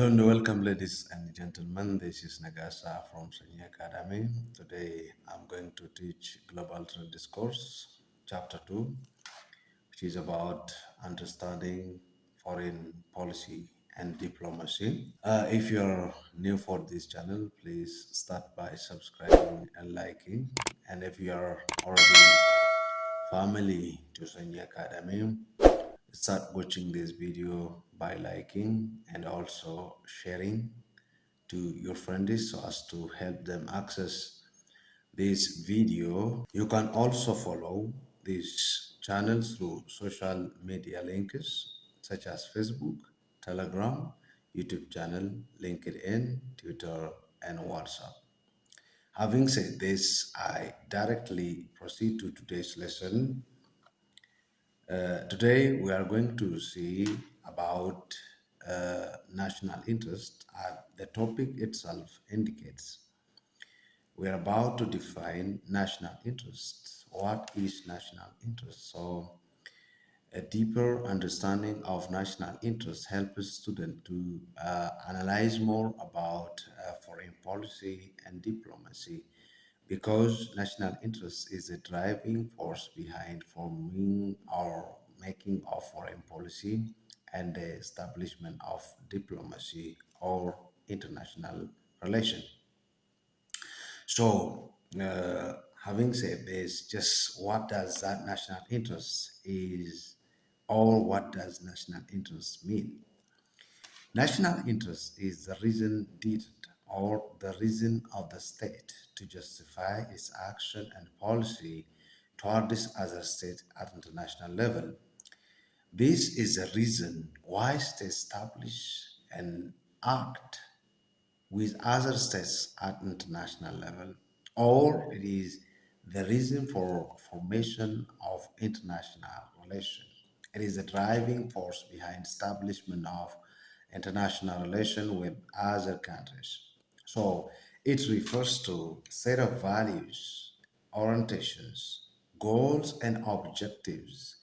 Hello and welcome, ladies and gentlemen. This is Nagasa from Sanyii Academy. Today, I'm going to teach Global Trade Discourse, Chapter 2, which is about understanding foreign policy and diplomacy. If you're new for this channel, please start by subscribing and liking. And if you are already family to Sanyii Academy, start watching this video by liking and also sharing to your friends so as to help them access this video. You can also follow this channel through social media links such as Facebook, Telegram, YouTube channel, LinkedIn, Twitter, and WhatsApp. Having said this, I directly proceed to today's lesson. Today we are going to see about national interest. The topic itself indicates we are about to define national interest. What is national interest? So a deeper understanding of national interest helps students to analyze more about foreign policy and diplomacy because national interest is a driving force behind forming or making of foreign policy and the establishment of diplomacy or international relations. So, having said this, just what does that national interest is, or what does national interest mean? National interest is the reason needed or the reason of the state to justify its action and policy toward this other state at international level. This is the reason why states establish and act with other states at international level, or it is the reason for formation of international relations. It is the driving force behind establishment of international relations with other countries. So it refers to set of values, orientations, goals, and objectives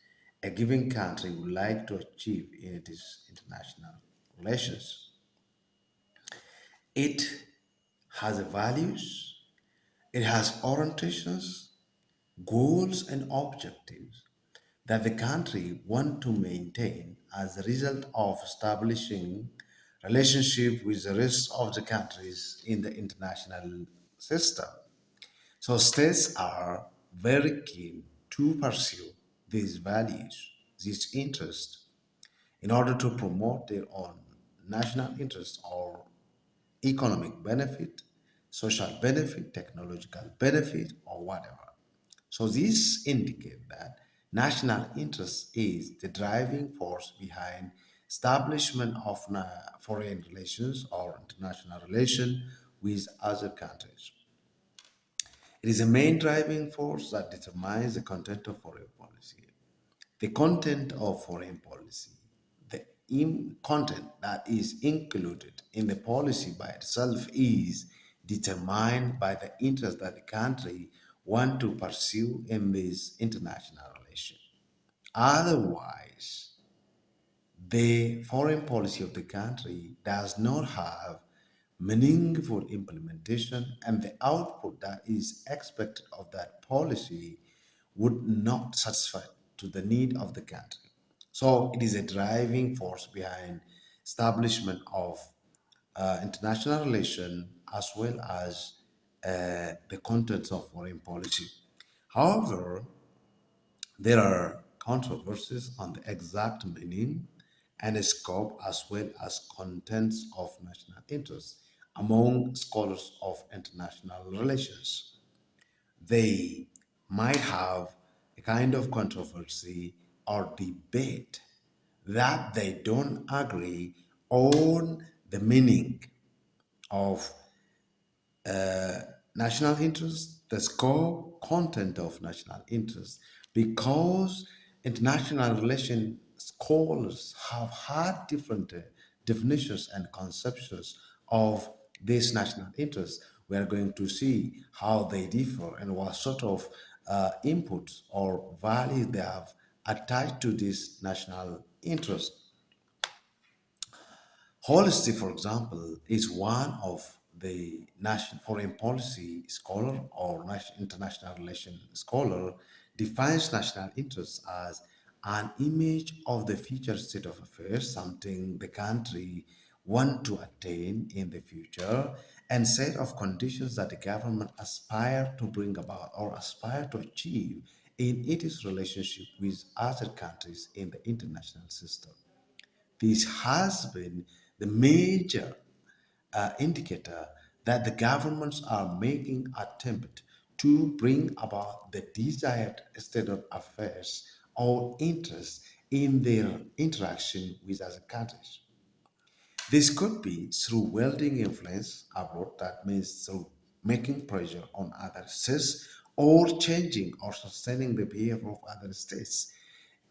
a given country would like to achieve in its international relations. It has values, it has orientations, goals, and objectives that the country want to maintain as a result of establishing relationship with the rest of the countries in the international system. So states are very keen to pursue these values, these interests, in order to promote their own national interest or economic benefit, social benefit, technological benefit, or whatever. So these indicate that national interest is the driving force behind establishment of foreign relations or international relations with other countries. It is a main driving force that determines the content of foreign policy. The content of foreign policy, the content that is included in the policy by itself is determined by the interest that the country want to pursue in this international relation. Otherwise, the foreign policy of the country does not have meaningful implementation, and the output that is expected of that policy would not satisfy to the need of the country. So it is a driving force behind establishment of international relation as well as the contents of foreign policy. However, there are controversies on the exact meaning and scope as well as contents of national interest among scholars of international relations. They might have a kind of controversy or debate that they don't agree on the meaning of national interest, the scope, content of national interest, because international relation scholars have had different definitions and conceptions of this national interest. We are going to see how they differ and what sort of inputs or value they have attached to this national interest. Honesty, for example, is one of the national foreign policy scholar or international relation scholar defines national interest as an image of the future state of affairs, something the country want to attain in the future, and set of conditions that the government aspire to bring about or aspire to achieve in its relationship with other countries in the international system. This has been the major indicator that the governments are making attempt to bring about the desired state of affairs or interest in their interaction with other countries. This could be through wielding influence abroad, that means through making pressure on other states or changing or sustaining the behavior of other states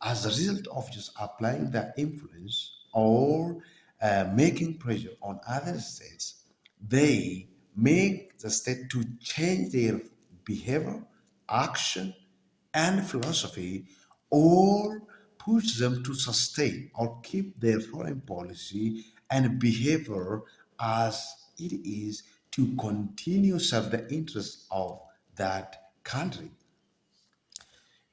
as a result of just applying that influence or making pressure on other states. They make the state to change their behavior, action, and philosophy, or push them to sustain or keep their foreign policy and behavior as it is to continue serve the interests of that country.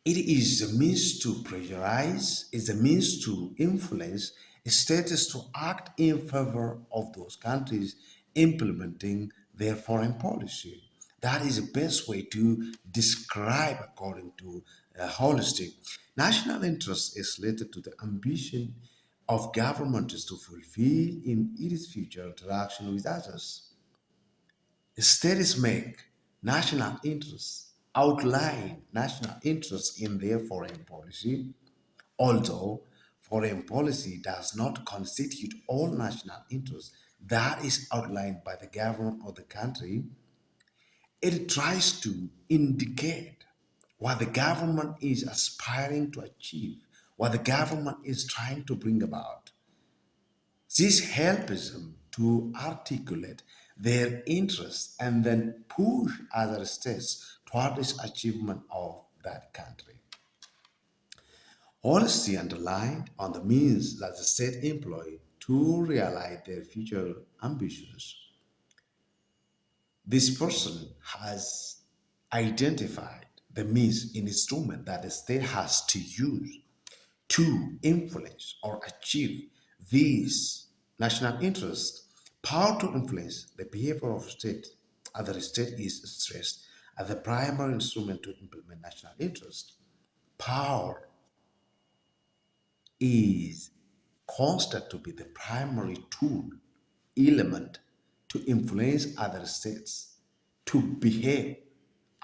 It is a means to pressurize, it's a means to influence states to act in favor of those countries implementing their foreign policy. That is the best way to describe, according to holistic. National interest is related to the ambition of governments to fulfill in its future interaction with others. States make national interests, outline national interests in their foreign policy, although foreign policy does not constitute all national interests that is outlined by the government of the country. It tries to indicate what the government is aspiring to achieve, what the government is trying to bring about. This helps them to articulate their interests and then push other states toward this achievement of that country. Honesty underlined on the means that the state employ to realize their future ambitions. This person has identified the means in instrument that the state has to use to influence or achieve these national interests. Power to influence the behavior of state, other state is stressed as the primary instrument to implement national interest. Power is considered to be the primary tool, element to influence other states to behave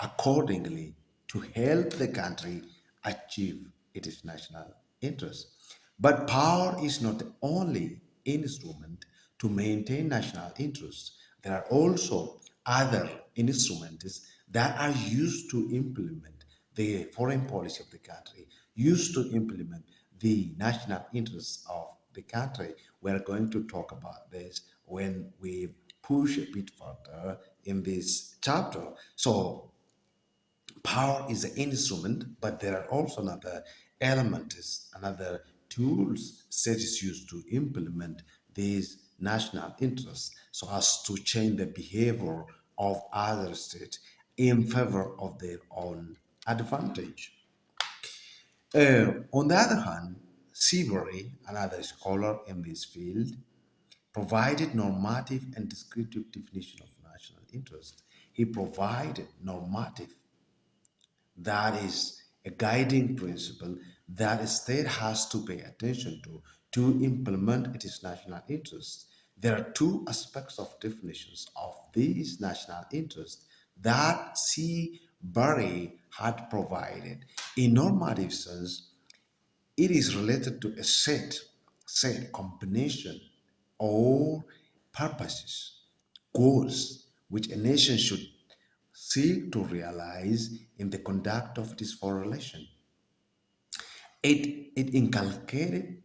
accordingly to help the country achieve its national interests. But power is not the only instrument to maintain national interests. There are also other instruments that are used to implement the foreign policy of the country, used to implement the national interests of the country. We're going to talk about this when we push a bit further in this chapter. So power is an instrument, but there are also another elements, another tools that is used to implement these national interests so as to change the behavior of other states in favor of their own advantage. On the other hand, Seabury, another scholar in this field, provided normative and descriptive definition of national interest. He provided normative, that is a guiding principle that a state has to pay attention to implement its national interests. There are two aspects of definitions of these national interests that C. Barry had provided. In normative sense, it is related to a set combination or purposes, goals which a nation should seek to realize in the conduct of this foreign relation. It inculcated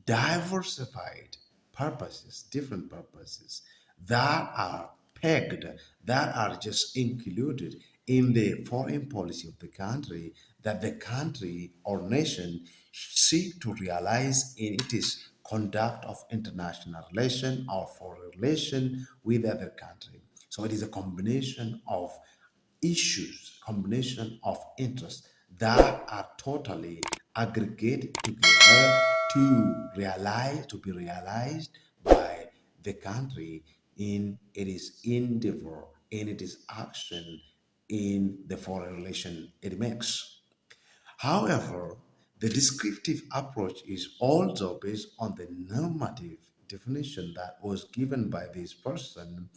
diversified purposes, different purposes that are pegged, that are just included in the foreign policy of the country that the country or nation seek to realize in its conduct of international relation or foreign relation with other country. So it is a combination of issues, combination of interests that are totally aggregated together to be realized by the country in its endeavor, in its action, in the foreign relation it makes. However, the descriptive approach is also based on the normative definition that was given by this person.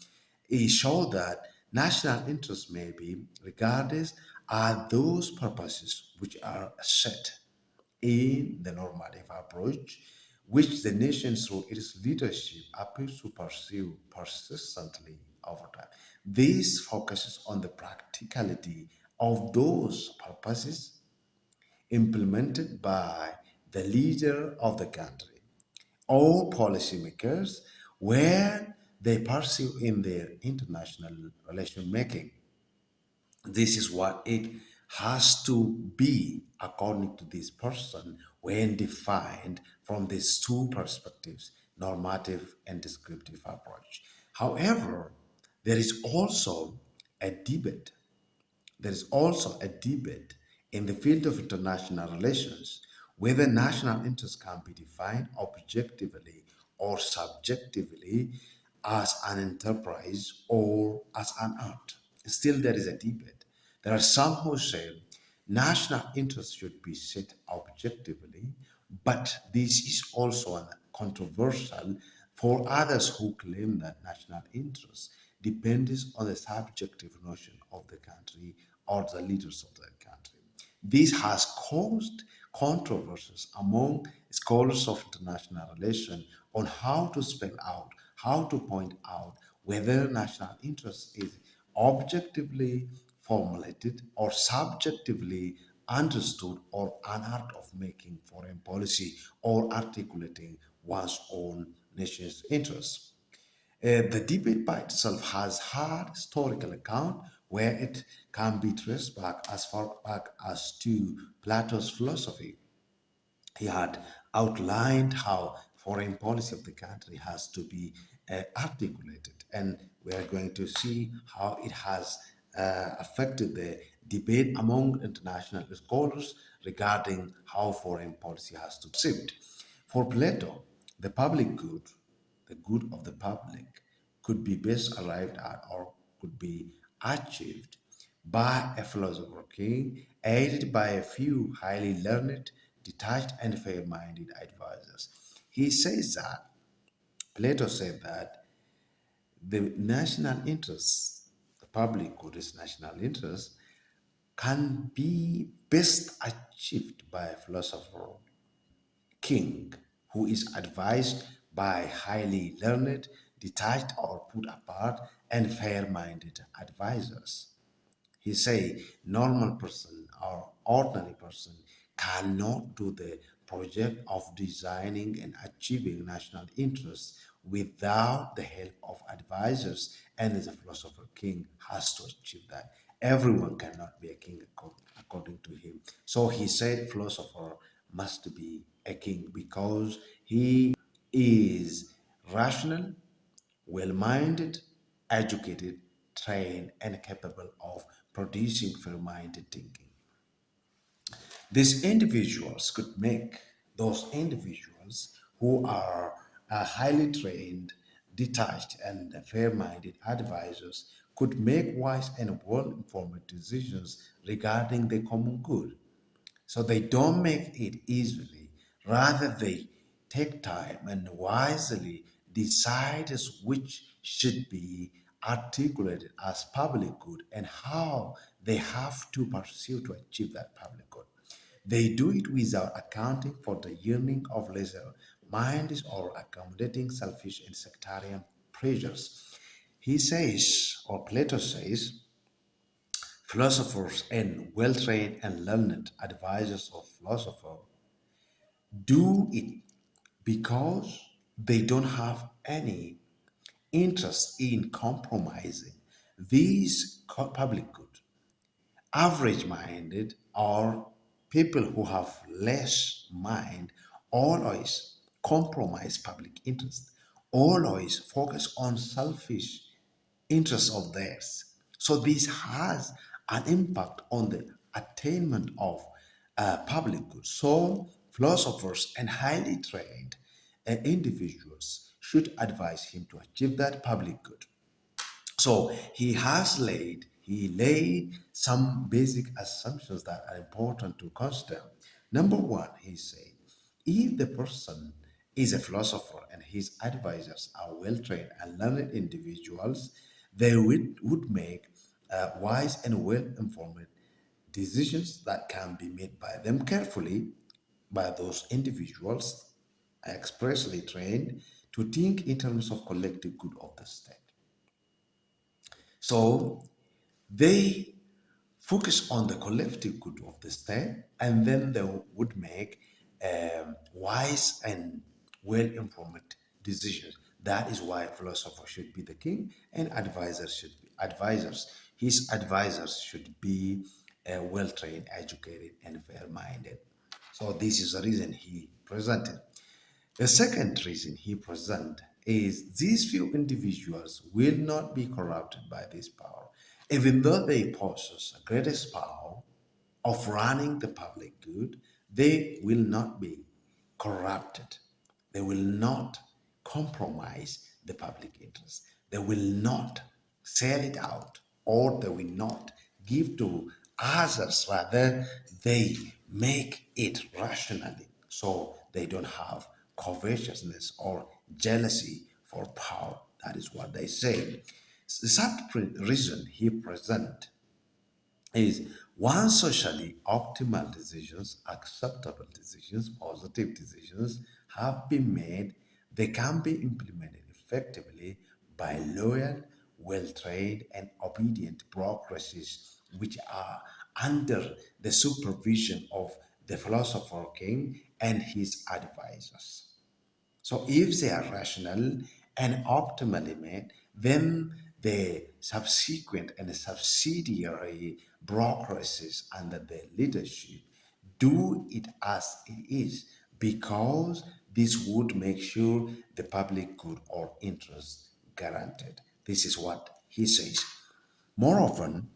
It showed that national interests may be regarded as those purposes which are set in the normative approach, which the nation through its leadership appears to pursue persistently over time. This focuses on the practicality of those purposes implemented by the leader of the country or policymakers when they pursue in their international relation making. This is what it has to be according to this person when defined from these two perspectives, normative and descriptive approach. However, there is also a debate there is also a debate in the field of international relations whether national interests can be defined objectively or subjectively as an enterprise or as an art. Still, there is a debate. There are some who say national interests should be set objectively, but this is also controversial for others who claim that national interest depends on the subjective notion of the country or the leaders of the country. This has caused controversies among scholars of international relations on how to spell out, how to point out whether national interest is objectively formulated or subjectively understood or an art of making foreign policy or articulating one's own nation's interests. The debate by itself has had historical account where it can be traced back as far back as to Plato's philosophy. He had outlined how foreign policy of the country has to be articulated, and we are going to see how it has affected the debate among international scholars regarding how foreign policy has to be perceived. For Plato, the public good, the good of the public, could be best arrived at or could be achieved by a philosopher king, aided by a few highly learned, detached, and fair minded advisors. He says that, Plato said that the national interest, the public good is national interest, can be best achieved by a philosopher king who is advised by highly learned, detached, or put apart, and fair minded advisors. He say normal person or ordinary person cannot do the project of designing and achieving national interests without the help of advisors, and as a philosopher king has to achieve that. Everyone cannot be a king according to him. So he said philosopher must be a king because he is rational, well minded, educated, trained, and capable of producing fair minded thinking. These individuals could make those individuals who are highly trained, detached, and fair minded advisors could make wise and well informed decisions regarding the common good. So they don't make it easily. Rather, they take time and wisely decide as which should be articulated as public good and how they have to pursue to achieve that public good. They do it without accounting for the yearning of lesser minds or accommodating selfish and sectarian pressures. He says, or Plato says, philosophers and well-trained and learned advisors of philosophers do it because they don't have any interest in compromising these public good. Average-minded or people who have less mind always compromise public interest, always focus on selfish interests of theirs. So this has an impact on the attainment of public good. So philosophers and highly trained individuals should advise him to achieve that public good. So he laid some basic assumptions that are important to consider. Number one, he said, if the person is a philosopher and his advisors are well trained and learned individuals, they would make wise and well informed decisions that can be made by them carefully by those individuals expressly trained to think in terms of collective good of the state. So they focus on the collective good of the state, and then they would make wise and well-informed decisions. That is why philosophers should be the king, and advisors should be advisors. His advisors should be well-trained, educated, and fair-minded. So this is the reason he presented. The second reason he presents is these few individuals will not be corrupted by this power, even though they possess the greatest power of running the public good, they will not be corrupted. They will not compromise the public interest. They will not sell it out, or they will not give to others. Rather, they make it rationally, so they don't have covetousness or jealousy for power. That is what they say. The third reason he presents is one socially optimal decisions, acceptable decisions, positive decisions have been made, they can be implemented effectively by loyal, well-trained, and obedient bureaucracies which are under the supervision of the philosopher king and his advisors. So if they are rational and optimally made, then the subsequent and subsidiary bureaucracies under their leadership do it as it is, because this would make sure the public good or interest guaranteed. This is what he says. More often,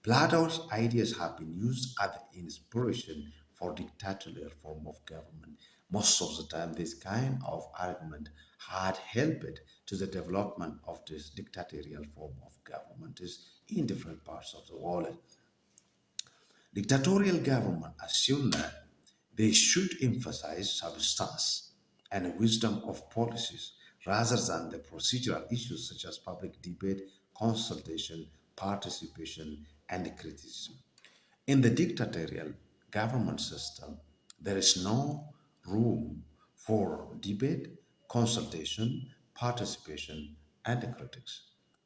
Plato's ideas have been used as the inspiration for dictatorial form of government. Most of the time, this kind of argument had helped to the development of this dictatorial form of government in different parts of the world. Dictatorial government assume that they should emphasize substance and wisdom of policies rather than the procedural issues such as public debate, consultation, participation, and criticism. In the dictatorial government system, there is no room for debate, consultation, participation, and critics.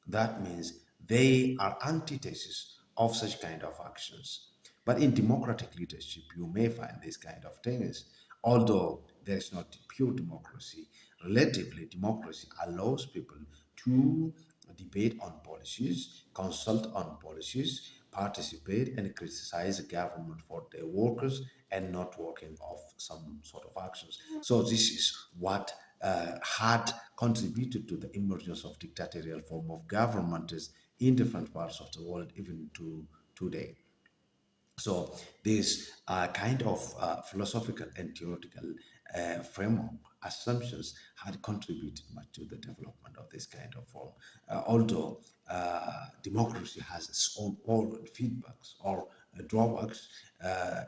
That means they are antithesis of such kind of actions. But in democratic leadership, you may find this kind of things. Although there is not pure democracy, relatively democracy allows people to debate on policies, consult on policies, participate and criticize the government for their workers and not working of some sort of actions. So this is what had contributed to the emergence of dictatorial form of government is in different parts of the world, even to today. So these kind of philosophical and theoretical framework assumptions had contributed much to the development of this kind of form. Although democracy has its own feedbacks or drawbacks,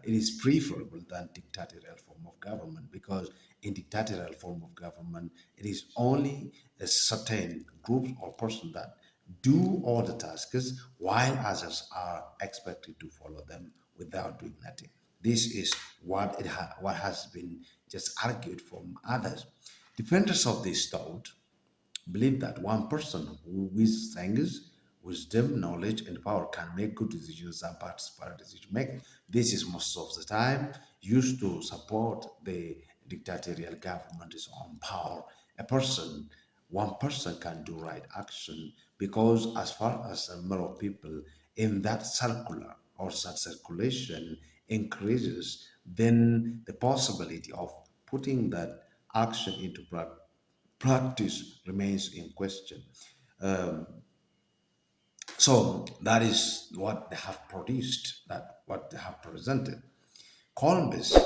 it is preferable than dictatorial form of government, because in dictatorial form of government, it is only a certain groups or person that do all the tasks while others are expected to follow them without doing nothing. This is what has been just argued from others. Defenders of this thought believe that one person who with strength, wisdom, knowledge, and power can make good decisions and participate decision making. This is most of the time used to support the dictatorial government's own power. A person, one person can do right action, because as far as the number of people in that circular or such circulation increases, then the possibility of putting that action into practice remains in question. So that is what they have produced, that what they have presented. Columbus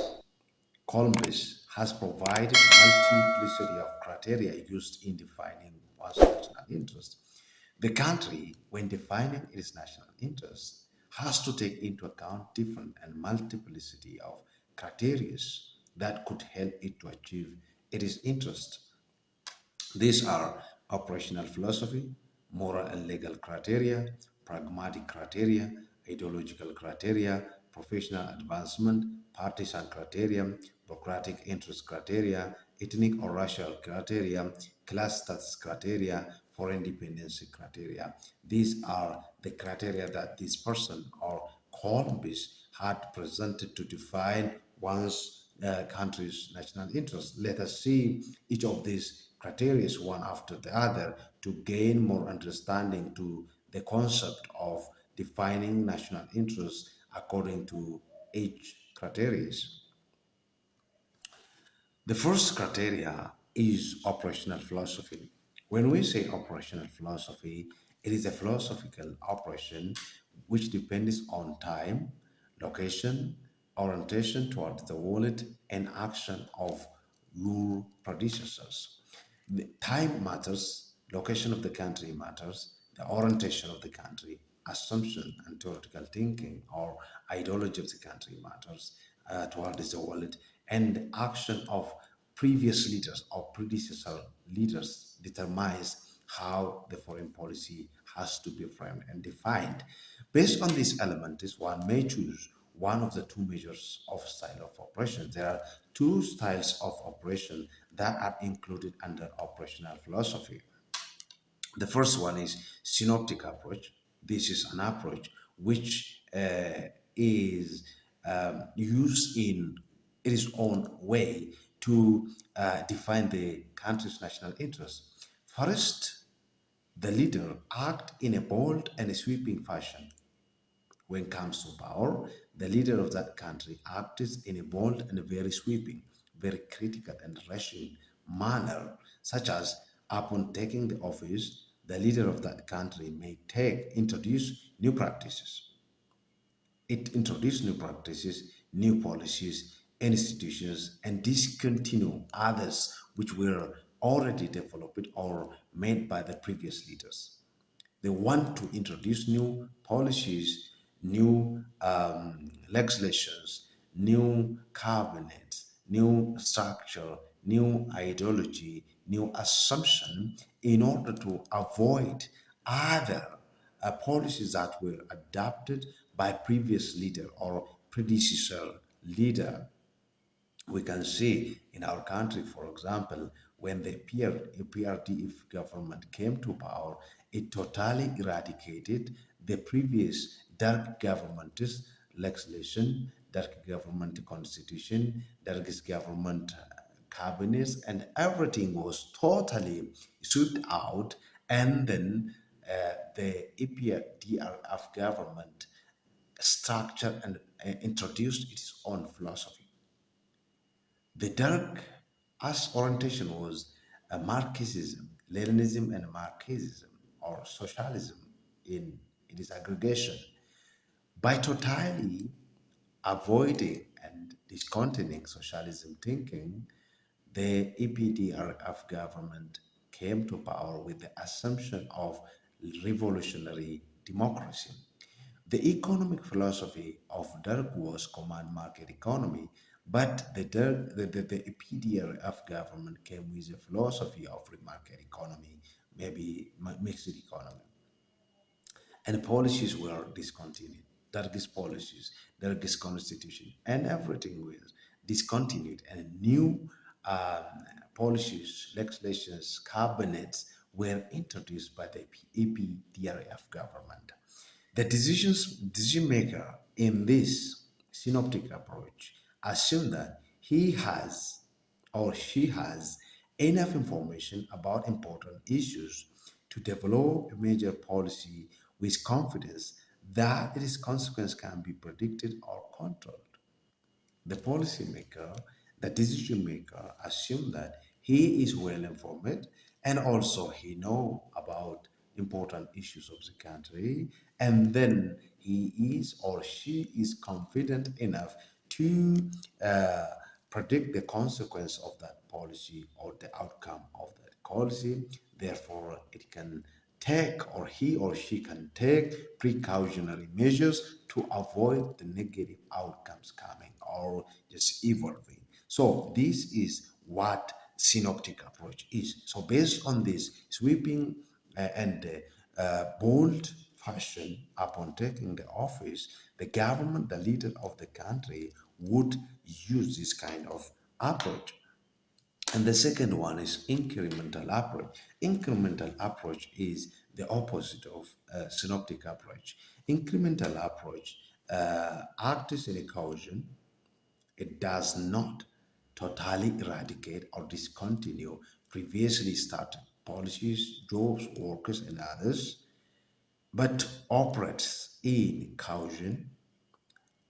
Columbus has provided multiplicity of criteria used in defining one's national interest. The country, when defining its national interest, has to take into account different and multiplicity of criteria that could help it to achieve its interest. These are operational philosophy, moral and legal criteria, pragmatic criteria, ideological criteria, professional advancement, partisan criteria, bureaucratic interest criteria, ethnic or racial criteria, class status criteria, foreign dependency criteria. These are the criteria that this person or Columbus had presented to define one's country's national interest. Let us see each of these criteria one after the other to gain more understanding to the concept of defining national interest according to each criteria. The first criteria is operational philosophy. When we say operational philosophy, it is a philosophical operation which depends on time, location, orientation towards the world, and action of your predecessors. The time matters, location of the country matters, the orientation of the country, assumption and theoretical thinking or ideology of the country matters towards the world, and the action of previous leaders or predecessor leaders determines how the foreign policy has to be framed and defined. Based on these elements, one may choose one of the two measures of style of operation. There are two styles of operation that are included under operational philosophy. The first one is synoptic approach. This is an approach which is used in its own way to define the country's national interest. First, the leader act in a bold and sweeping fashion. When it comes to power, the leader of that country acts in a bold and very sweeping, very critical and rushing manner, such as upon taking the office, the leader of that country may introduce new practices. It introduced new practices, new policies, institutions, and discontinue others which were already developed or made by the previous leaders. They want to introduce new policies, new legislations, new cabinets, new structure, new ideology, new assumption in order to avoid other policies that were adopted by previous leader or predecessor leader. We can see in our country, for example, when the PRDF government came to power, it totally eradicated the previous dark government's legislation, dark government constitution, dark government cabinets, and everything was totally swept out. And then the EPRDF government structured and introduced its own philosophy. The dark as orientation was Marxism, Leninism, and Marxism, or socialism in its aggregation. By totally avoiding and discounting socialism thinking, the EPDRF government came to power with the assumption of revolutionary democracy. The economic philosophy of Dirk was command market economy, but the PDRF government came with a philosophy of free market economy, maybe mixed economy, and policies were discontinued. Dargis policies, Dargis constitution, and everything was discontinued, and new um, policies, legislations, cabinets were introduced by the EPDRF government. The decision maker in this synoptic approach assume that he has or she has enough information about important issues to develop a major policy with confidence that its consequence can be predicted or controlled. The policymaker The decision maker assume that he is well informed and also he know about important issues of the country, and then he is or she is confident enough to uh, predict the consequence of that policy or the outcome of that policy. Therefore it can take or he or she can take precautionary measures to avoid the negative outcomes coming or just evolving. So this is what synoptic approach is. So based on this sweeping and bold fashion upon taking the office, the government, the leader of the country, would use this kind of approach. And the second one is incremental approach. Incremental approach is the opposite of synoptic approach. Incremental approach acts in a caution. It does not totally eradicate or discontinue previously started policies, jobs, workers, and others, but operates in caution.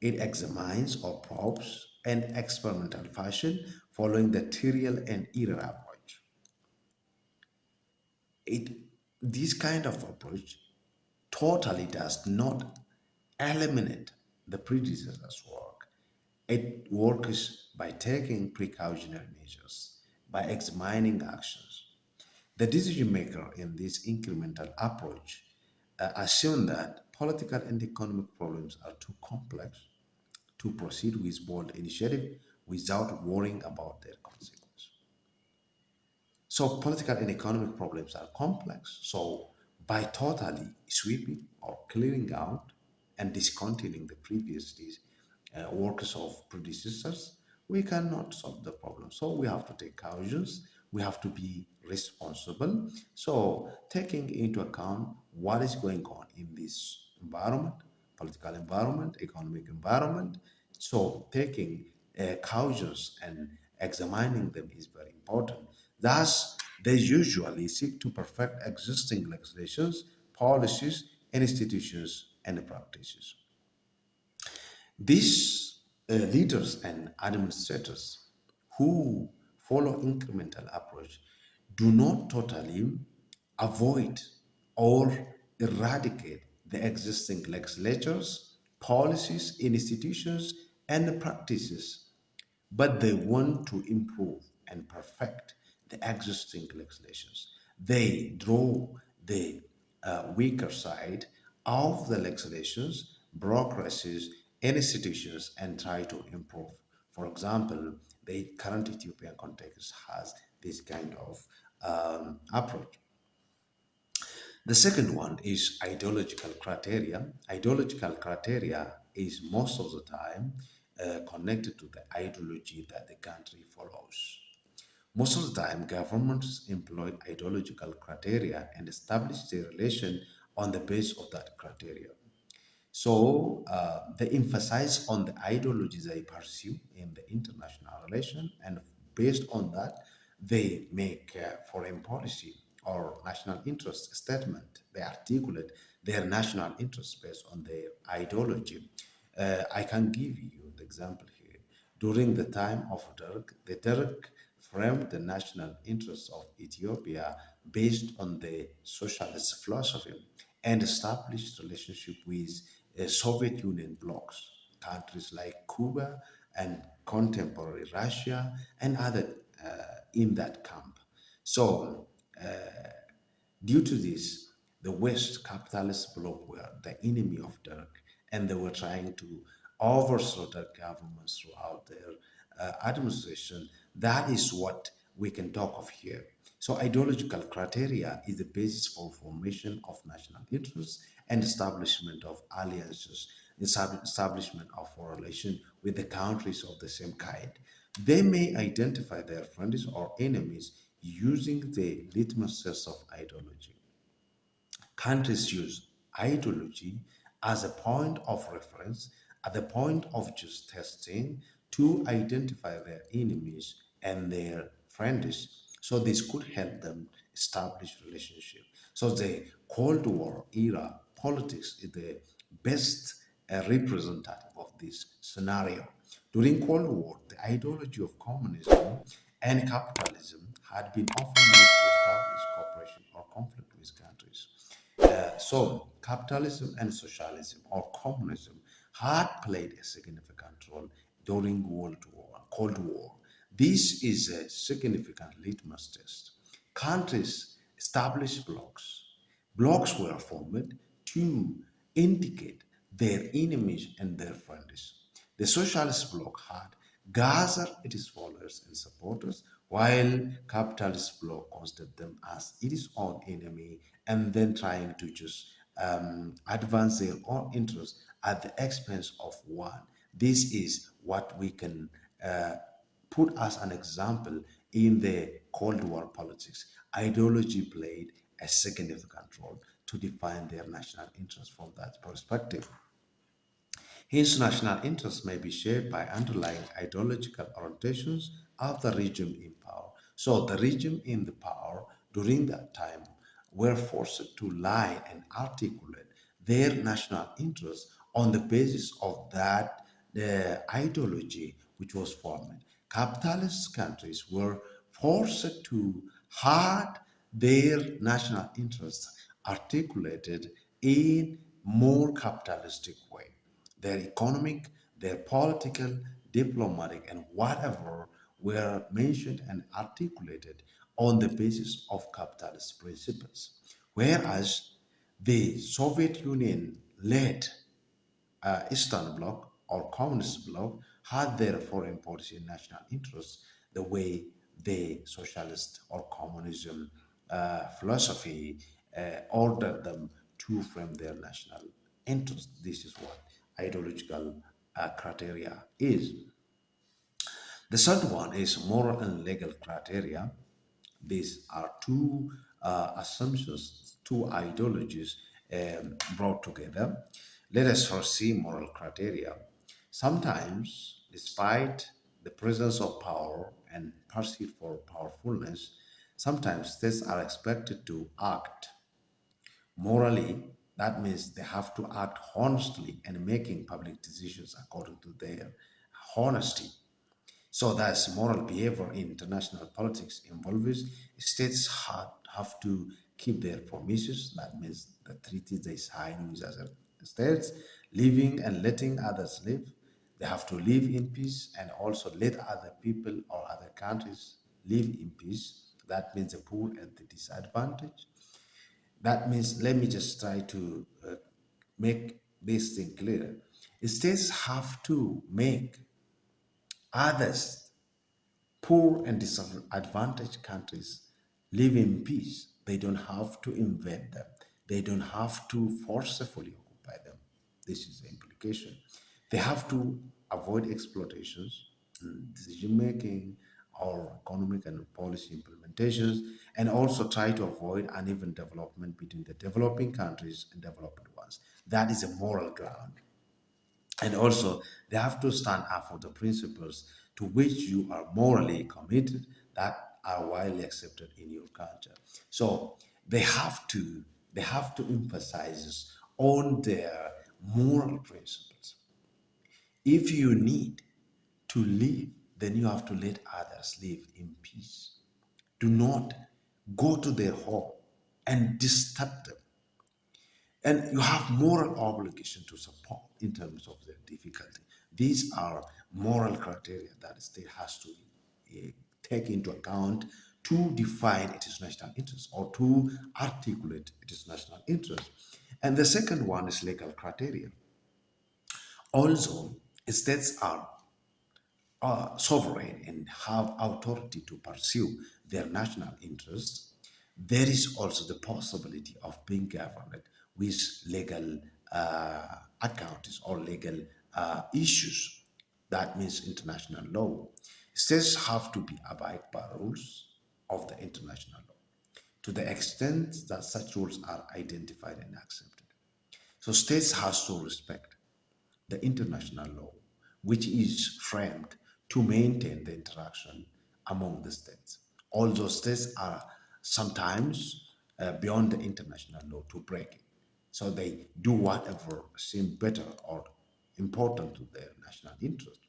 It examines or probes in experimental fashion following the trial and error approach. It this kind of approach totally does not eliminate the predecessor's work. It works by taking precautionary measures, by examining actions. The decision maker in this incremental approach assume that political and economic problems are too complex to proceed with bold initiative without worrying about their consequences. So political and economic problems are complex. So by totally sweeping or clearing out and discontinuing the previous works of predecessors, we cannot solve the problem. So we have to take cautions. We have to be responsible. So taking into account what is going on in this environment, political environment, economic environment. So taking cautions and examining them is very important. Thus, they usually seek to perfect existing legislations, policies, institutions, and practices. These leaders and administrators who follow incremental approach do not totally avoid or eradicate the existing legislatures, policies, institutions, and practices, but they want to improve and perfect the existing legislations. They draw the weaker side of the legislations, bureaucracies, institutions, and try to improve. For example, the current Ethiopian context has this kind of approach. The second one is ideological criteria. Ideological criteria is most of the time connected to the ideology that the country follows. Most of the time, governments employ ideological criteria and establish their relation on the basis of that criteria. So they emphasize on the ideologies they pursue in the international relation, and based on that, they make foreign policy or national interest statement. They articulate their national interest based on their ideology. I can give you the example here. During the time of Derg, the Derg framed the national interests of Ethiopia based on the socialist philosophy and established relationship with Soviet Union blocs, countries like Cuba and contemporary Russia and other in that camp. So due to this, the West capitalist bloc were the enemy of Turk, and they were trying to overthrow the governments throughout their administration. That is what we can talk of here. So ideological criteria is the basis for formation of national interests and establishment of alliances, establishment of a relation with the countries of the same kind. They may identify their friends or enemies using the litmus test of ideology. Countries use ideology as a point of reference, at the point of just testing to identify their enemies and their friends. So this could help them establish relationship. So the Cold War era politics is the best representative of this scenario. During Cold War, the ideology of communism and capitalism had been often used to establish cooperation or conflict with countries. So, capitalism and socialism or communism had played a significant role during Cold War. This is a significant litmus test. Countries established blocs. Blocs were formed to indicate their enemies and their friends. The socialist bloc had gathered its followers and supporters, while capitalist bloc considered them as its own enemy and then trying to just advance their own interests at the expense of one. This is what we can put as an example in the Cold War politics. Ideology played a significant role to define their national interest from that perspective. His national interests may be shared by underlying ideological orientations of the regime in power. So the regime in the power during that time were forced to lie and articulate their national interests on the basis of that the ideology which was formed. Capitalist countries were forced to have their national interests articulated in more capitalistic way. Their economic, their political, diplomatic, and whatever were mentioned and articulated on the basis of capitalist principles. Whereas the Soviet Union led Eastern Bloc or Communist Bloc had their foreign policy and national interests the way the socialist or communism philosophy ordered them to frame their national interest. This is what ideological criteria is. The third one is moral and legal criteria. These are two assumptions, two ideologies brought together. Let us first see moral criteria. Sometimes, despite the presence of power and pursuit for powerfulness, sometimes states are expected to act morally. That means they have to act honestly and making public decisions according to their honesty. So that's moral behavior in international politics involves states have to keep their promises. That means the treaties they sign with other states, living and letting others live. They have to live in peace and also let other people or other countries live in peace. That means the poor and the disadvantaged. That means, let me just try to make this thing clear. States have to make others, poor and disadvantaged countries, live in peace. They don't have to invade them. They don't have to forcefully occupy them. This is the implication. They have to avoid exploitations, decision making, or economic and policy implementations, and also try to avoid uneven development between the developing countries and developed ones. That is a moral ground. And also, they have to stand up for the principles to which you are morally committed that are widely accepted in your culture. So they have to emphasize on their moral principles. If you need to live, then you have to let others live in peace. Do not go to their home and disturb them. And you have moral obligation to support in terms of their difficulty. These are moral criteria that the state has to uh, take into account to define its national interest or to articulate its national interest. And the second one is legal criteria. Also, states are sovereign and have authority to pursue their national interests. There is also the possibility of being governed with legal accounts or legal issues. That means international law. States have to be abide by rules of the international law to the extent that such rules are identified and accepted. So states has to respect the international law, which is framed to maintain the interaction among the states. Although states are sometimes beyond the international law to break it. So they do whatever seems better or important to their national interest.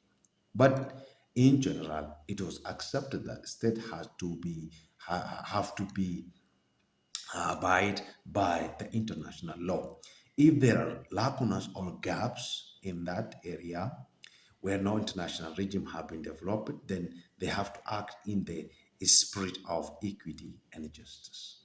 But in general, it was accepted that state has to be have to be abide by the international law. If there are lacunas or gaps in that area where no international regime have been developed, then they have to act in the spirit of equity and justice.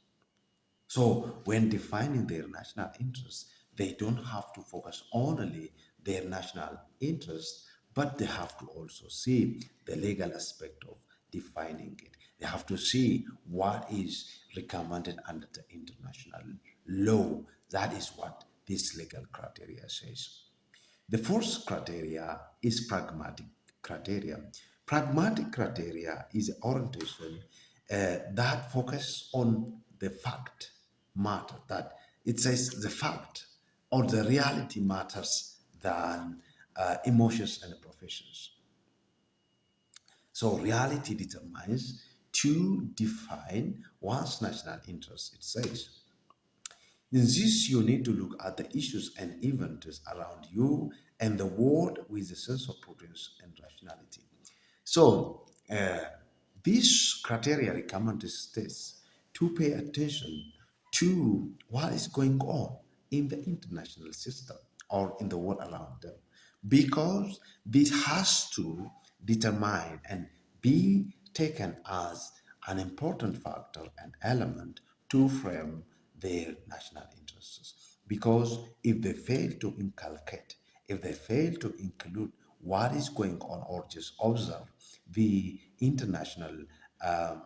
So when defining their national interests, they don't have to focus only their national interests, but they have to also see the legal aspect of defining it. They have to see what is recommended under the international law. That is what this legal criteria says. The fourth criteria is pragmatic criteria. Pragmatic criteria is an orientation that focuses on the fact matter, that it says the fact or the reality matters than emotions and professions. So reality determines to define one's national interest, it says. In this, you need to look at the issues and events around you and the world with a sense of prudence and rationality. So, these criteria recommend the states to pay attention to what is going on in the international system or in the world around them, because this has to determine and be taken as an important factor and element to frame their national interests. Because if they fail to inculcate, if they fail to include what is going on or just observe the international um,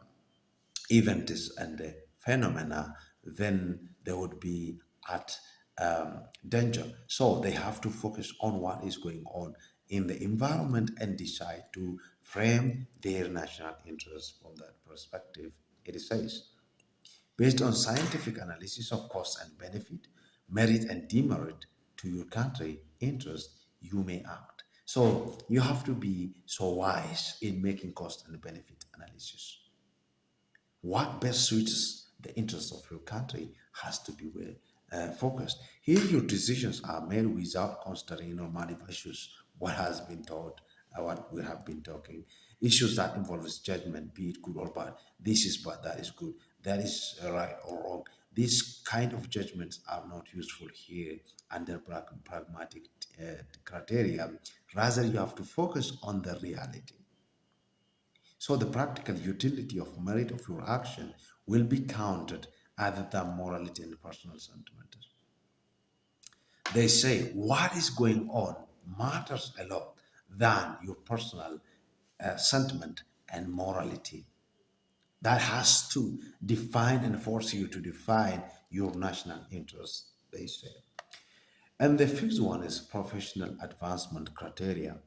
events and the phenomena, then they would be at danger. So they have to focus on what is going on in the environment and decide to frame their national interests from that perspective. It says, based on scientific analysis of cost and benefit, merit and demerit to your country interest, you may act. So you have to be so wise in making cost and benefit analysis. What best suits the interests of your country has to be well focused. Here, your decisions are made without considering normative issues, what has been taught, what we have been talking, issues that involves judgment, be it good or bad. This is bad, that is good, that is right or wrong. These kind of judgments are not useful here under pragmatic criteria. Rather, you have to focus on the reality. So the practical utility of merit of your action will be counted other than morality and personal sentiment. They say what is going on matters a lot than your personal sentiment and morality. That has to define and force you to define your national interests, they say. And the fifth one is professional advancement criteria.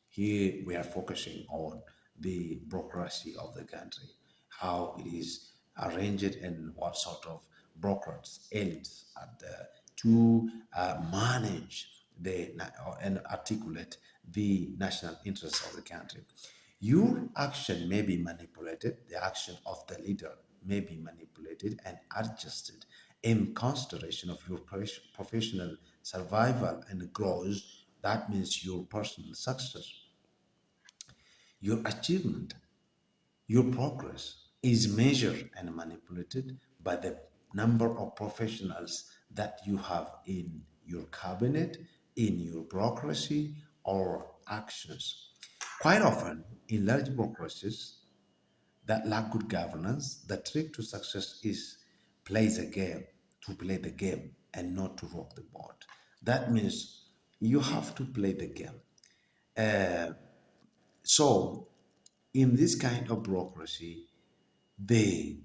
Here we are focusing on the bureaucracy of the country, how it is arranged and what sort of bureaucrats aims at to manage and articulate the national interests of the country. Your action may be manipulated, the action of the leader may be manipulated and adjusted in consideration of your professional survival and growth. That means your personal success, your achievement, your progress is measured and manipulated by the number of professionals that you have in your cabinet, in your bureaucracy, or actions. Quite often, in large bureaucracies that lack good governance, the trick to success is plays a game, to play the game and not to rock the boat. That means you have to play the game. So, in this kind of bureaucracy, the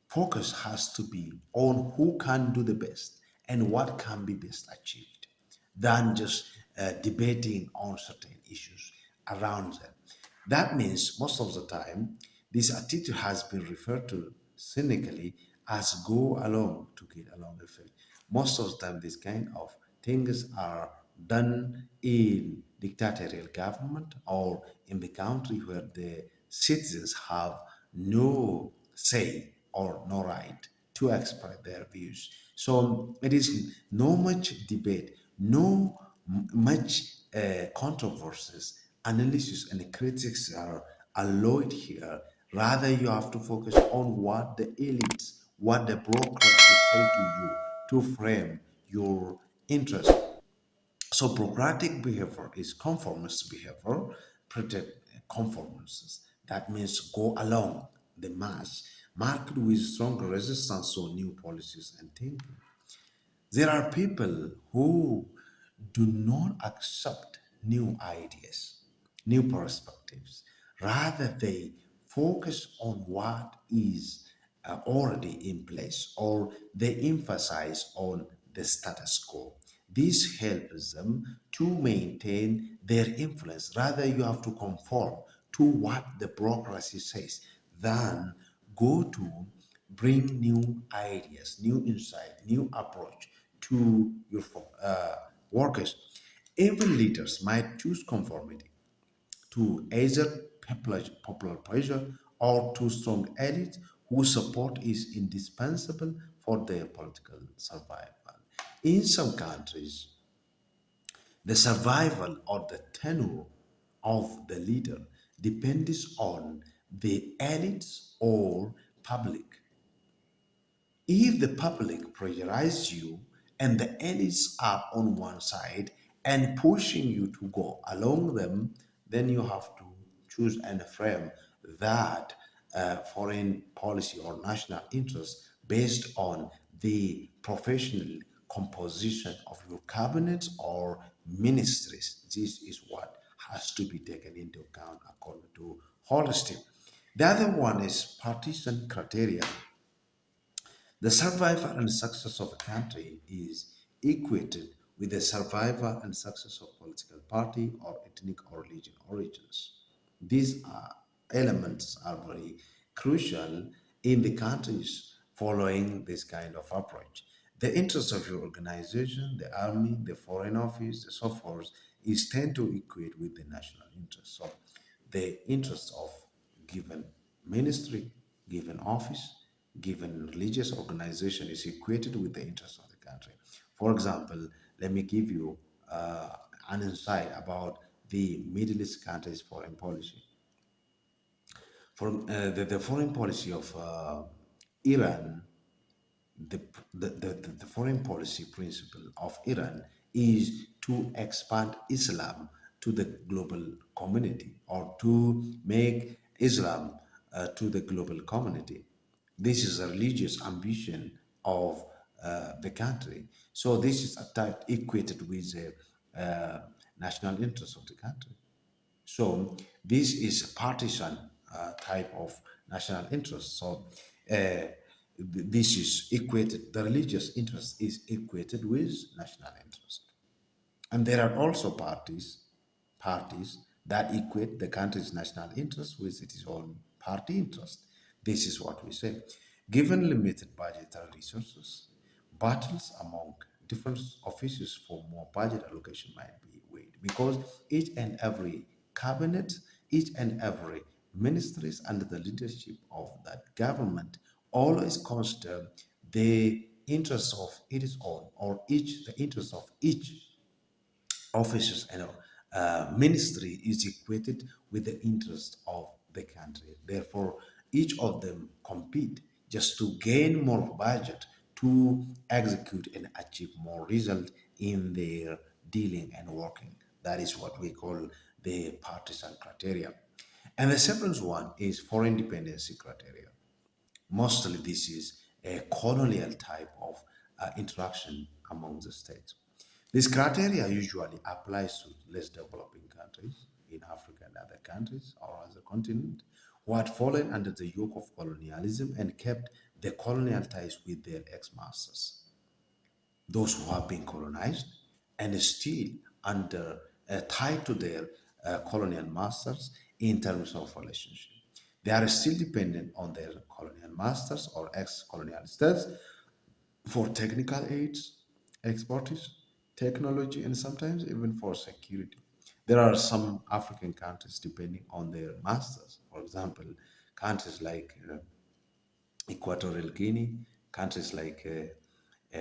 focus has to be on who can do the best and what can be best achieved than just debating on certain issues around them. That means most of the time, this attitude has been referred to cynically as go along to get along effect. Most of the time, this kind of things are done in dictatorial government or in the country where the citizens have no say or no right to express their views. So it is no much debate, no much controversies analysis and critics are allowed here. Rather, you have to focus on what the elites, what the brokers say to you to frame your interest. So Socratic behavior is conformist behavior, protect conformances. That means go along the mass, marked with strong resistance to new policies and thinking. There are people who do not accept new ideas, new perspectives. Rather, they focus on what is already in place, or they emphasize on the status quo. This helps them to maintain their influence. Rather, you have to conform to what the bureaucracy says than go to bring new ideas, new insight, new approach to your workers. Even leaders might choose conformity to either popular pressure or to strong elites whose support is indispensable for their political survival. In some countries, the survival or the tenure of the leader depends on the elites or public. If the public pressurize you and the elites are on one side and pushing you to go along them, then you have to choose and frame that foreign policy or national interest based on the professional composition of your cabinet or ministries. This is what has to be taken into account according to holistic. The other one is partition criteria. The survival and success of a country is equated with the survival and success of political party or ethnic or religion origins. These elements are very crucial in the countries following this kind of approach. The interest of your organization, the army, the foreign office, the so forth, is tend to equate with the national interest. So the interest of given ministry, given office, given religious organization is equated with the interest of the country. For example, let me give you an insight about the Middle East countries' foreign policy. The foreign policy of Iran, the, the foreign policy principle of Iran is to expand Islam to the global community or to make Islam to the global community. This is a religious ambition of the country. So this is equated with the national interest of the country. So this is a partisan type of national interest. So this is equated, the religious interest is equated with national interest. And there are also parties that equate the country's national interest with its own party interest. This is what we say. Given limited budgetary resources, battles among different offices for more budget allocation might be weighed because each and every cabinet, each and every ministries under the leadership of that government always consider the interests of its own or each the interests of each officers and ministry is equated with the interest of the country. Therefore, each of them compete just to gain more budget to execute and achieve more result in their dealing and working. That is what we call the partisan criteria. And the seventh one is foreign dependency criteria. Mostly, this is a colonial type of interaction among the states. This criteria usually applies to less developing countries in Africa and other countries or other continent who had fallen under the yoke of colonialism and kept the colonial ties with their ex-masters, those who have been colonized and still under tied to their colonial masters in terms of relationship. They are still dependent on their colonial masters or ex-colonial states for technical aids, expertise, technology, and sometimes even for security. There are some African countries depending on their masters. For example, countries like Equatorial Guinea, countries like uh,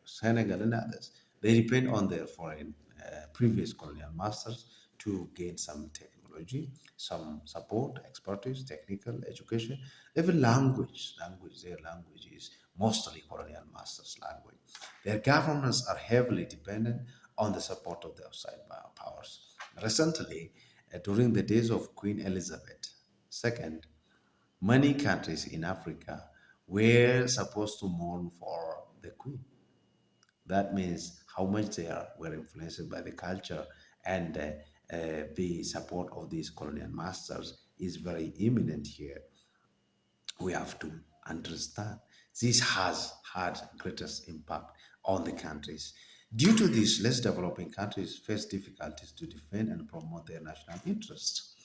Senegal and others. They depend on their foreign previous colonial masters to gain some technology, some support, expertise, technical education, even language. Their language is mostly colonial masters' language. Their governments are heavily dependent on the support of the outside powers. Recently, during the days of Queen Elizabeth II, many countries in Africa were supposed to mourn for the Queen. That means how much were influenced by the culture and the support of these colonial masters is very imminent here. We have to understand this has had greatest impact on the countries. Due to this, less developing countries face difficulties to defend and promote their national interests.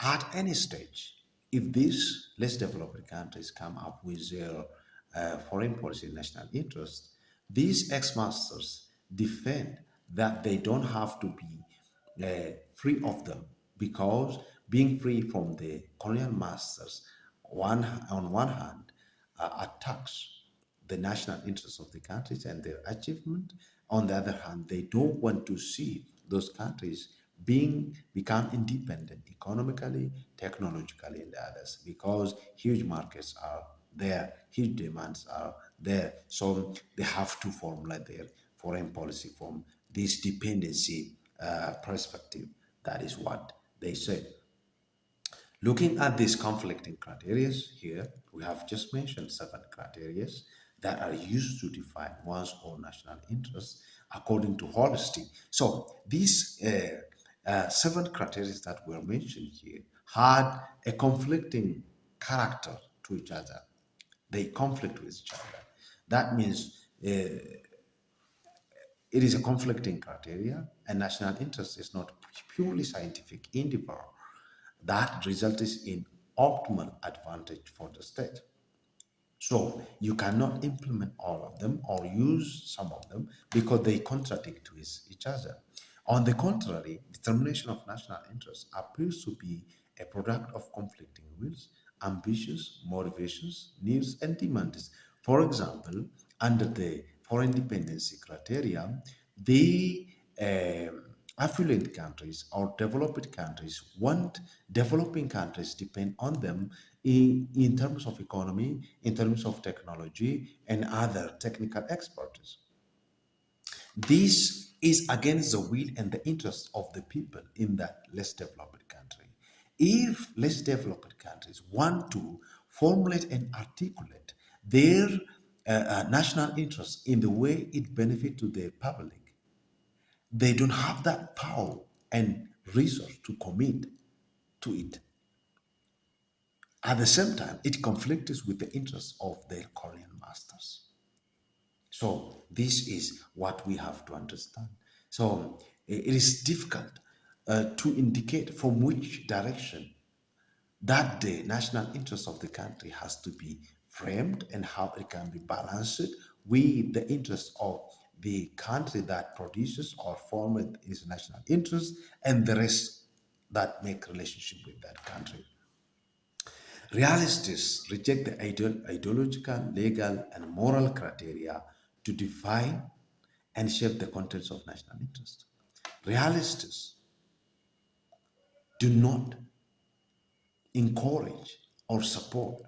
At any stage, if these less developed countries come up with their foreign policy national interest, these ex-masters defend that they don't have to be free of them, because being free from the colonial masters on one hand attacks the national interests of the countries and their achievement. On the other hand, they don't want to see those countries become independent economically, technologically, and others, because huge markets are there, huge demands are there. So they have to formulate their foreign policy from this dependency perspective. That is what they say. Looking at these conflicting criteria here, we have just mentioned seven criteria that are used to define one's own national interests according to holistic. So these seven criteria that were mentioned here had a conflicting character to each other. They conflict with each other. That means it is a conflicting criteria, and national interest is not purely scientific endeavor that results in optimal advantage for the state. So you cannot implement all of them or use some of them because they contradict with each other. On the contrary, determination of national interest appears to be a product of conflicting wills, ambitions, motivations, needs, and demands. For example, under the foreign dependency criteria, the affluent countries or developed countries want developing countries depend on them in terms of economy, in terms of technology, and other technical expertise. This is against the will and the interests of the people in that less developed country. If less developed countries want to formulate and articulate their national interests in the way it benefits to the public, they don't have that power and resource to commit to it. At the same time, it conflicts with the interests of their colonial masters. So this is what we have to understand. So it is difficult to indicate from which direction that the national interest of the country has to be framed and how it can be balanced with the interest of the country that produces or forms its national interest and the rest that make relationship with that country. Realists reject the ideological, legal, and moral criteria to define and shape the contents of national interest. Realists do not encourage or support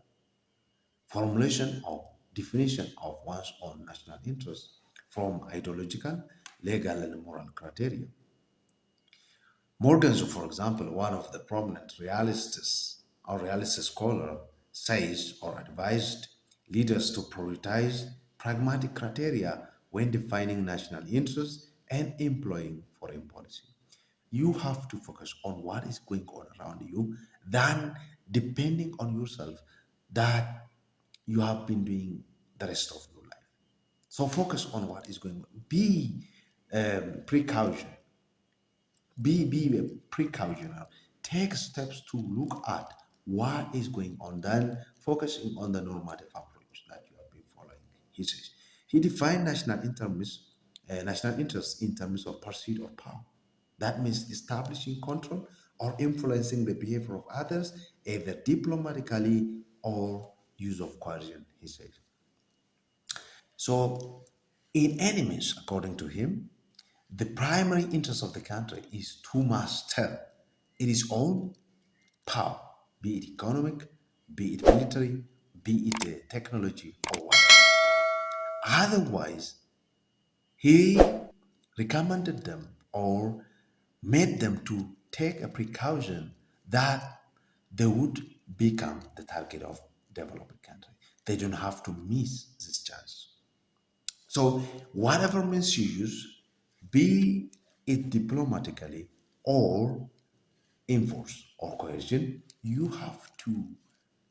formulation or definition of one's own national interest from ideological, legal, and moral criteria. Morgenzu, for example, one of the prominent realists or realist scholar, says or advised leaders to prioritize pragmatic criteria when defining national interests and employing foreign policy. You have to focus on what is going on around you than depending on yourself that you have been doing the rest of your life. So focus on what is going on. Be precaution be precautionary. Take steps to look at what is going on, then focusing on the normative approach that you have been following. He says he defined national interests in terms of pursuit of power. That means establishing control or influencing the behavior of others, either diplomatically or use of coercion. He says so. In any means, according to him, The primary interest of the country is to master its own power, be it economic, be it military, be it technology, or whatever. Otherwise, he recommended them or made them to take a precaution that they would become the target of developing country. They don't have to miss this chance. So whatever means you use, be it diplomatically or enforce or coercion, you have to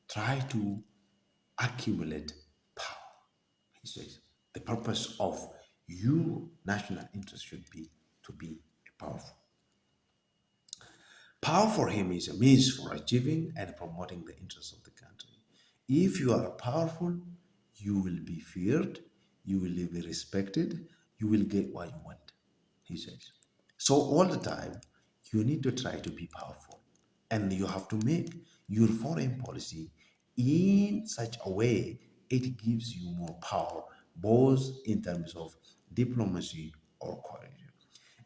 try to accumulate power. He says the purpose of your national interest should be to be powerful. Power for him is a means for achieving and promoting the interests of the country. If you are powerful, you will be feared, you will be respected, you will get what you want, he says. So, all the time, you need to try to be powerful. And you have to make your foreign policy in such a way it gives you more power, both in terms of diplomacy or coercion.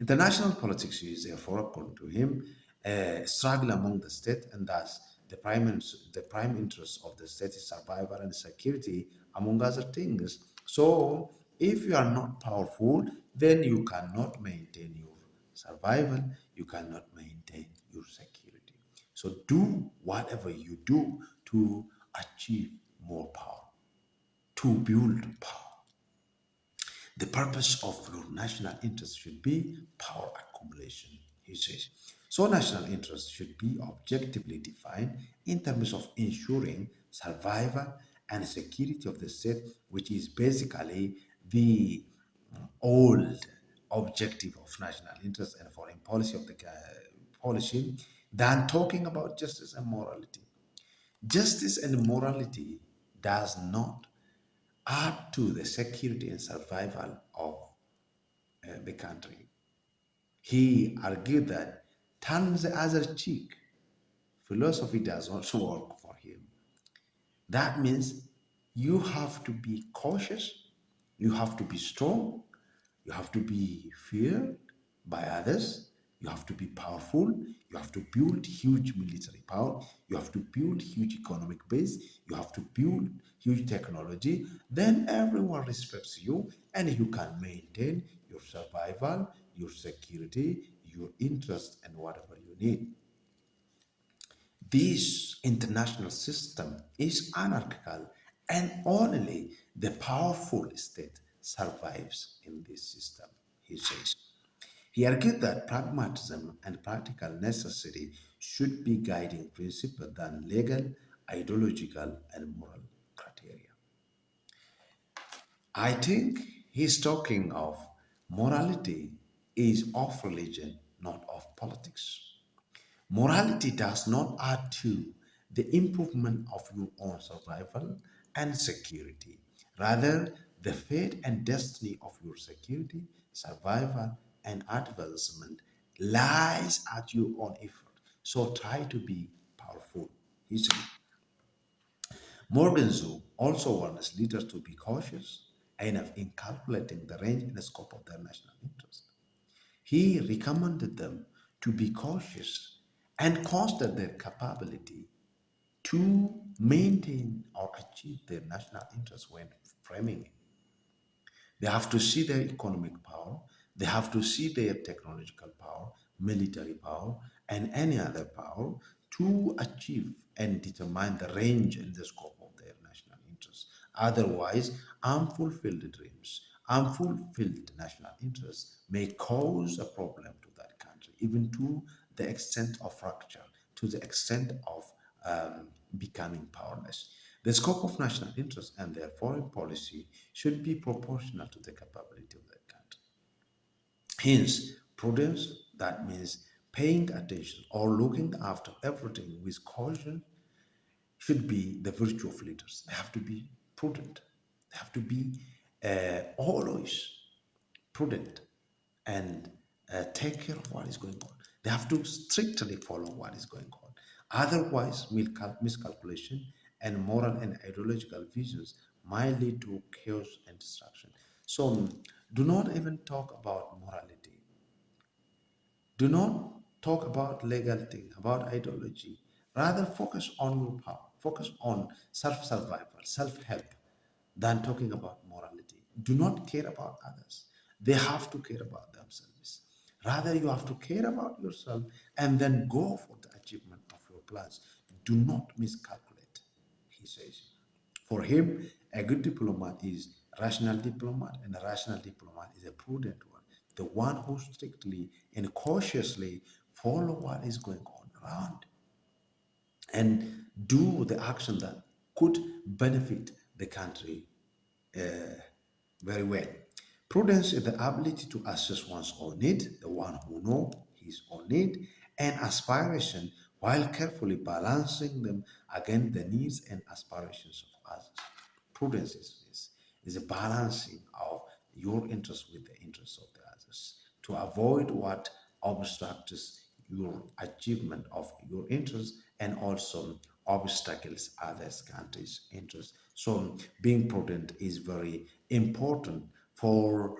International politics is therefore, according to him, a struggle among the state, and thus the prime interest of the state is survival and security, among other things. So, if you are not powerful, then you cannot maintain your survival, you cannot maintain your security. So, do whatever you do to achieve more power, to build power. The purpose of your national interest should be power accumulation, he says. So, national interest should be objectively defined in terms of ensuring survival and security of the state, which is basically the old objective of national interest and foreign policy of the policy than talking about justice and morality. Justice and morality does not add to the security and survival of the country. He argued that turn the other cheek. Philosophy does not work for him. That means you have to be cautious, you have to be strong, you have to be feared by others, you have to be powerful, you have to build huge military power, you have to build huge economic base, you have to build huge technology. Then everyone respects you and you can maintain your survival, your security, your interest, and whatever you need. This international system is anarchical, and only the powerful state survives in this system, he says. He argued that pragmatism and practical necessity should be guiding principle than legal, ideological, and moral criteria. I think he's talking of morality is of religion, not of politics. Morality does not add to the improvement of your own survival and security. Rather, the fate and destiny of your security, survival, and advancement lies at your own effort. So try to be powerful. He said. Morgenzu also warns leaders to be cautious enough in calculating the range and scope of their national interest. He recommended them to be cautious and consider their capability to maintain or achieve their national interest when framing it. They have to see their economic power, they have to see their technological power, military power, and any other power to achieve and determine the range and the scope of their national interests. Otherwise, unfulfilled dreams, unfulfilled national interests may cause a problem to that country, even to the extent of fracture, to the extent of becoming powerless. The scope of national interest and their foreign policy should be proportional to the capability of that country. Hence, prudence, that means paying attention or looking after everything with caution, should be the virtue of leaders. They have to be prudent. They have to be always prudent and take care of what is going on. They have to strictly follow what is going on. Otherwise, miscalculation and moral and ideological visions might lead to chaos and destruction. So, do not even talk about morality. Do not talk about legal thing, about ideology. Rather focus on your power, focus on self-survival, self-help, than talking about morality. Do not care about others. They have to care about themselves. Rather, you have to care about yourself and then go for the achievement of your plans. Do not miscalculate, he says. For him, a good diplomat is a rational diplomat, and a rational diplomat is a prudent one, the one who strictly and cautiously follow what is going on around and do the action that could benefit the country very well. Prudence is the ability to assess one's own need, the one who knows his own need and aspiration while carefully balancing them against the needs and aspirations of others. Prudence is a balancing of your interests with the interests of the others to avoid what obstructs your achievement of your interests and also obstacles others countries interests. So being prudent is very important for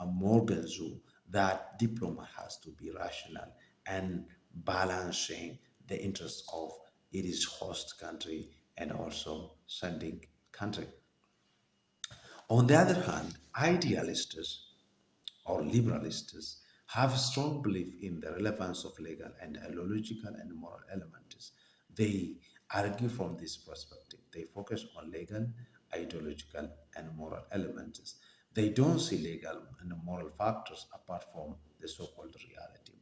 Morgan Zoo, that diplomat has to be rational and balancing the interests of its host country and also sending country. On the other hand, idealists or liberalists have a strong belief in the relevance of legal and ideological and moral elements. They argue from this perspective. They focus on legal, ideological, and moral elements. They don't see legal and moral factors apart from the so-called reality.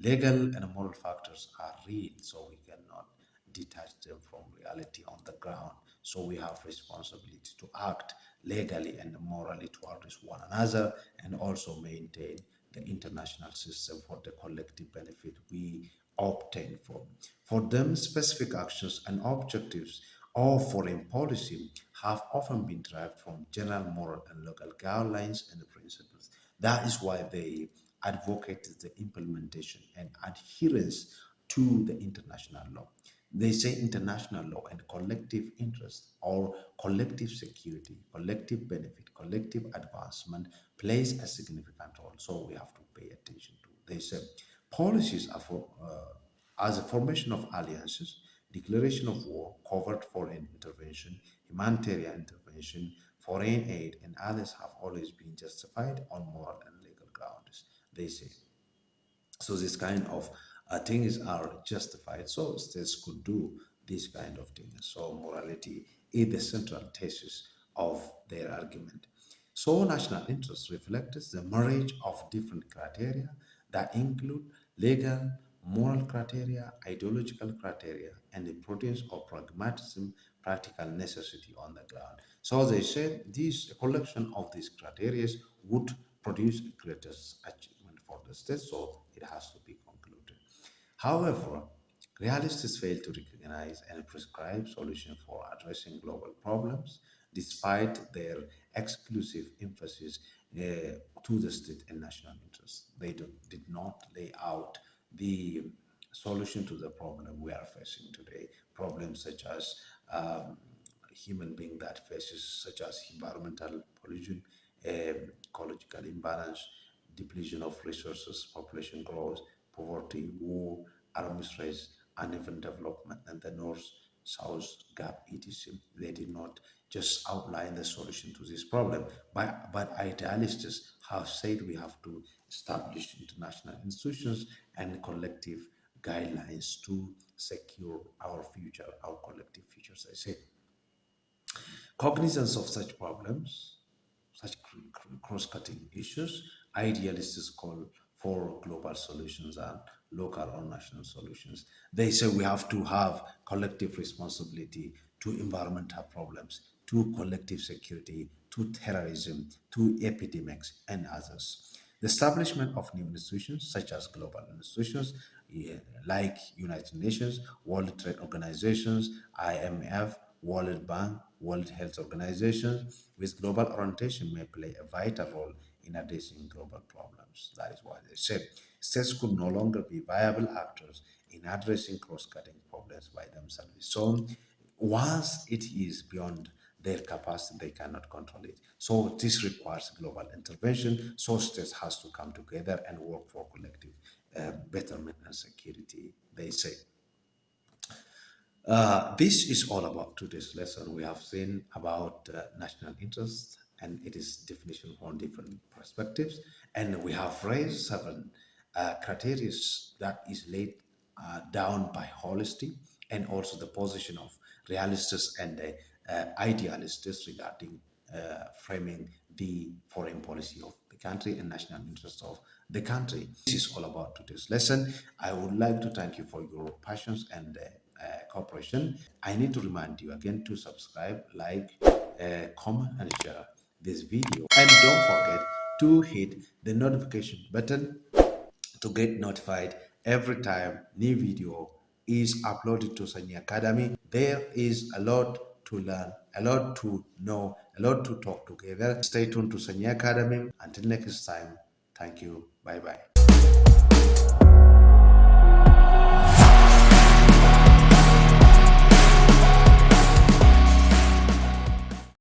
Legal and moral factors are real, so we cannot detach them from reality on the ground. So we have responsibility to act legally and morally towards one another and also maintain the international system for the collective benefit we obtain from. For them, specific actions and objectives of foreign policy have often been derived from general moral and local guidelines and principles. That is why they advocate the implementation and adherence to the international law. They say international law and collective interest or collective security, collective benefit, collective advancement plays a significant role. So we have to pay attention to. They say policies are for as a formation of alliances, declaration of war, covert foreign intervention, humanitarian intervention, foreign aid, and others have always been justified on moral and legal grounds. They say so this kind of things are justified. So states could do this kind of things. So morality is the central thesis of their argument. So national interest reflects the marriage of different criteria that include legal, moral criteria, ideological criteria, and the prudence or pragmatism, practical necessity on the ground. So they said this collection of these criteria would produce a greatest achievement for the state, so it has to be concluded. However, realists fail to recognize and prescribe solutions for addressing global problems, despite their exclusive emphasis to the state and national interests. Did not lay out the solution to the problem we are facing today. Problems such as human being that faces, such as environmental pollution, ecological imbalance, depletion of resources, population growth, poverty, war, arms race, uneven development, and the north-south gap, etc. They did not just outline the solution to this problem, but idealists have said we have to establish international institutions and collective guidelines to secure our future, our collective futures. I say cognizance of such problems, such cross-cutting issues, idealists call for global solutions and local or national solutions. They say we have to have collective responsibility to environmental problems, to collective security, to terrorism, to epidemics, and others. The establishment of new institutions, such as global institutions, like United Nations, World Trade Organizations, IMF, World Bank, World Health Organization, with global orientation may play a vital role in addressing global problems. That is why they said states could no longer be viable actors in addressing cross-cutting problems by themselves. So once it is beyond their capacity, they cannot control it. So this requires global intervention. So states has to come together and work for collective betterment and security, they say. This is all about today's lesson. We have seen about national interest and its definition on different perspectives, and we have raised seven criteria that is laid down by holisty, and also the position of realists and idealists regarding framing the foreign policy of the country and national interest of the country. This is all about today's lesson. I would like to thank you for your passions and cooperation. I need to remind you again to subscribe, like, comment, and share this video. And don't forget to hit the notification button to get notified every time new video is uploaded to Sanyii Academy. There is a lot to learn, a lot to know, a lot to talk together. Stay tuned to Sanyii Academy. Until next time, thank you. Bye bye.